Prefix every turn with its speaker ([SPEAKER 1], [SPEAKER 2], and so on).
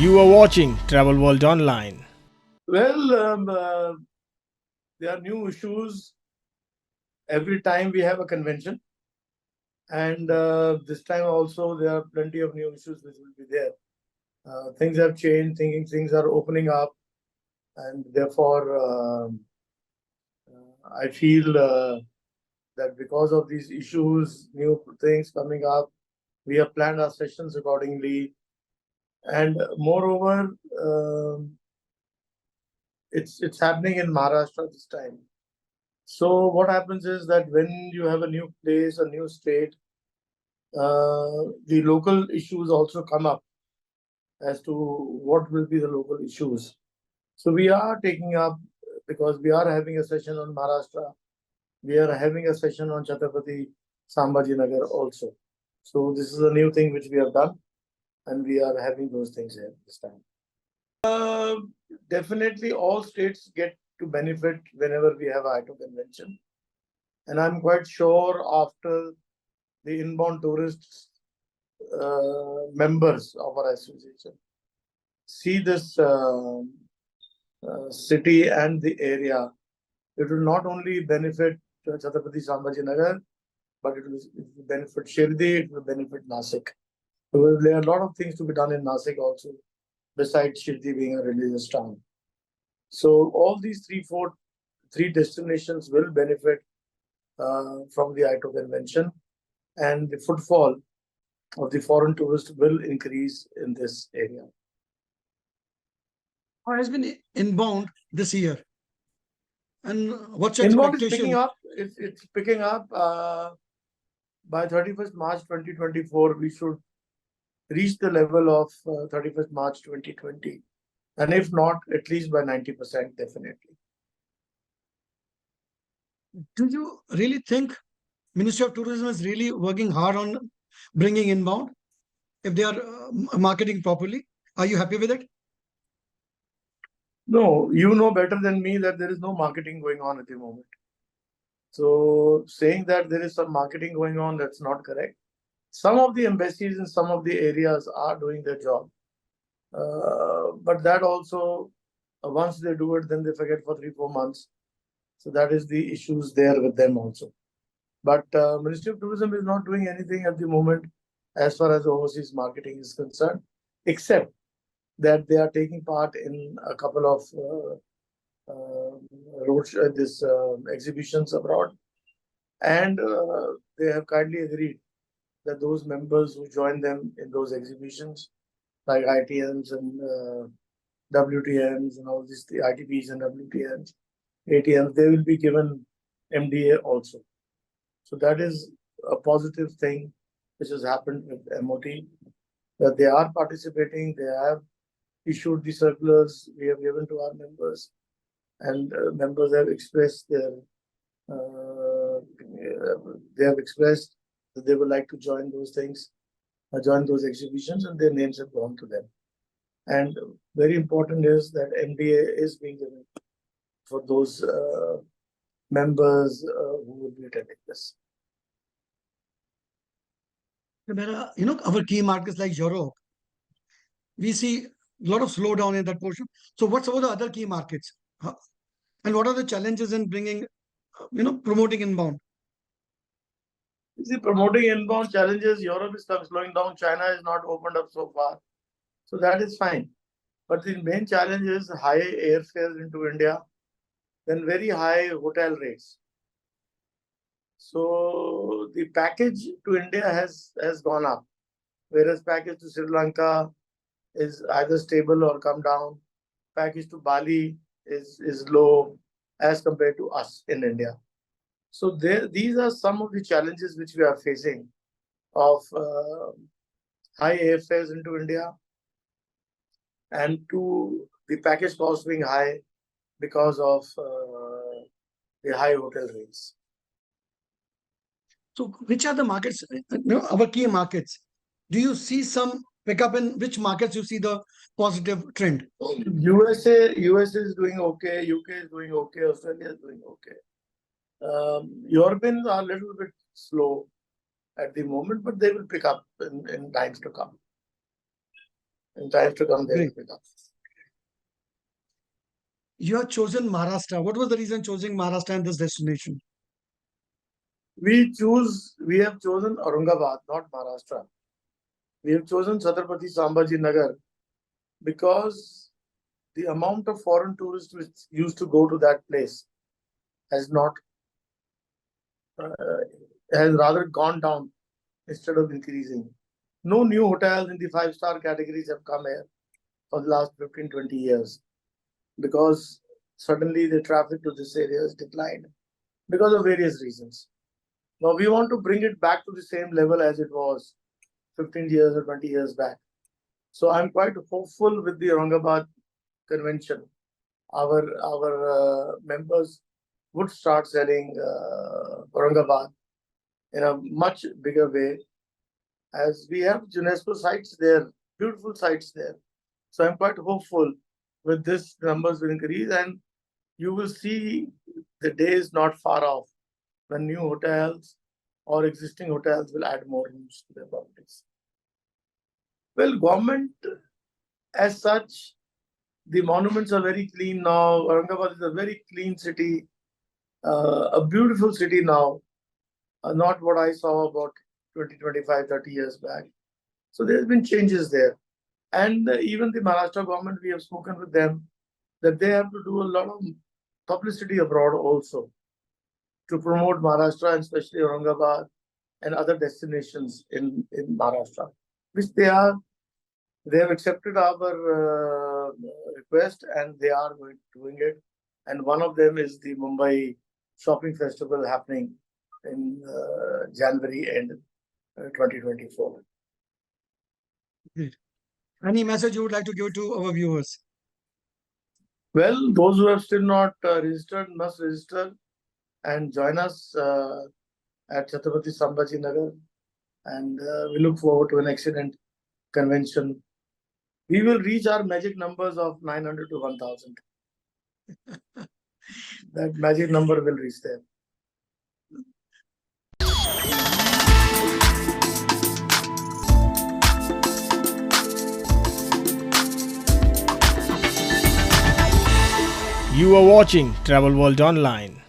[SPEAKER 1] You are watching Travel World Online.
[SPEAKER 2] Well, there are new issues every time we have a convention. And this time also there are plenty of new issues which will be there. Things have changed, things are opening up. And therefore, I feel that because of these issues, new things coming up, we have planned our sessions accordingly. And moreover, it's happening in Maharashtra this time. So what happens is that when you have a new place, a new state, the local issues also come up as to what will be the local issues. So we are taking up, because we are having a session on Maharashtra, we are having a session on Chhatrapati Sambhajinagar also. So this is a new thing which we have done, and we are having those things here this time. Definitely all states get to benefit whenever we have IATO convention. And I'm quite sure after the inbound tourists members of our association see this city and the area, it will not only benefit Chhatrapati Sambhajinagar, but it will benefit Shirdi, it will benefit Nasik. Because there are a lot of things to be done in Nasik also, besides Shirdi being a religious town. So all these three destinations will benefit from the IATO convention, and the footfall of the foreign tourists will increase in this area.
[SPEAKER 3] How has been inbound this year? And what's your
[SPEAKER 2] Inbound is
[SPEAKER 3] expectation?
[SPEAKER 2] picking up. It's picking up. By 31st March 2024, we should reach the level of 31st March 2020. And if not, at least by 90%, definitely.
[SPEAKER 3] Do you really think Ministry of Tourism is really working hard on bringing inbound? If they are marketing properly, are you happy with it?
[SPEAKER 2] No, you know better than me that there is no marketing going on at the moment. So saying that there is some marketing going on, that's not correct. Some of the embassies in some of the areas are doing their job. But that also, once they do it, then they forget for 3-4 months. So that is the issues there with them also. But Ministry of Tourism is not doing anything at the moment as far as overseas marketing is concerned, except that they are taking part in a couple of exhibitions abroad, and they have kindly agreed that those members who join them in those exhibitions, like ITMs and WTMs and all these, the ITPs and WTMs, ATMs, they will be given MDA also. So that is a positive thing which has happened with MOT, that they are participating, they have issued the circulars we have given to our members, and members have expressed that they would like to join those things, join those exhibitions, and their names have gone to them. And very important is that MDA is being given for those members who will be attending this.
[SPEAKER 3] Our key markets like Europe, we see a lot of slowdown in that portion. So what's about the other key markets? And what are the challenges in bringing, promoting inbound?
[SPEAKER 2] You see, promoting inbound challenges, Europe is slowing down, China is not opened up so far. So that is fine. But the main challenge is high airfares into India, then very high hotel rates. So the package to India has gone up, whereas package to Sri Lanka is either stable or come down. Package to Bali is low as compared to us in India. So these are some of the challenges which we are facing of high airfares into India, and to the package cost being high because of the high hotel rates.
[SPEAKER 3] So which are the markets, our key markets? Do you see some pickup in which markets you see the positive trend?
[SPEAKER 2] USA is doing okay, UK is doing okay, Australia is doing okay. Europeans are a little bit slow at the moment, but they will pick up in times to come. In times to come, they will
[SPEAKER 3] Great.
[SPEAKER 2] pick up.
[SPEAKER 3] You have chosen Maharashtra. What was the reason choosing Maharashtra in this destination?
[SPEAKER 2] We have chosen Aurangabad, not Maharashtra. We have chosen Chhatrapati Sambhajinagar because the amount of foreign tourists which used to go to that place has not, has rather gone down instead of increasing. No new hotels in the 5-star categories have come here for the last 15-20 years because suddenly the traffic to this area has declined because of various reasons. Now we want to bring it back to the same level as it was 15 years or 20 years back. So I'm quite hopeful with the Aurangabad convention. Our members would start selling Aurangabad in a much bigger way, as we have UNESCO sites there, beautiful sites there. So I'm quite hopeful with this numbers will increase, and you will see the days not far off when new hotels or existing hotels will add more rooms to their properties. Well, government as such, the monuments are very clean now. Aurangabad is a very clean city, a beautiful city now, not what I saw about 20, 25, 30 years back. So there's been changes there. And even the Maharashtra government, we have spoken with them that they have to do a lot of publicity abroad also to promote Maharashtra, and especially Aurangabad and other destinations in Maharashtra, which they have accepted our request and they are doing it. And one of them is the Mumbai Shopping Festival happening in January end 2024.
[SPEAKER 3] Great. Any message you would like to give to our viewers?
[SPEAKER 2] Well, those who have still not registered must register and join us at Chhatrapati Sambhajinagar, and we look forward to an excellent convention. We will reach our magic numbers of 900 to 1000. That magic number will reach there.
[SPEAKER 1] You are watching Travel World Online.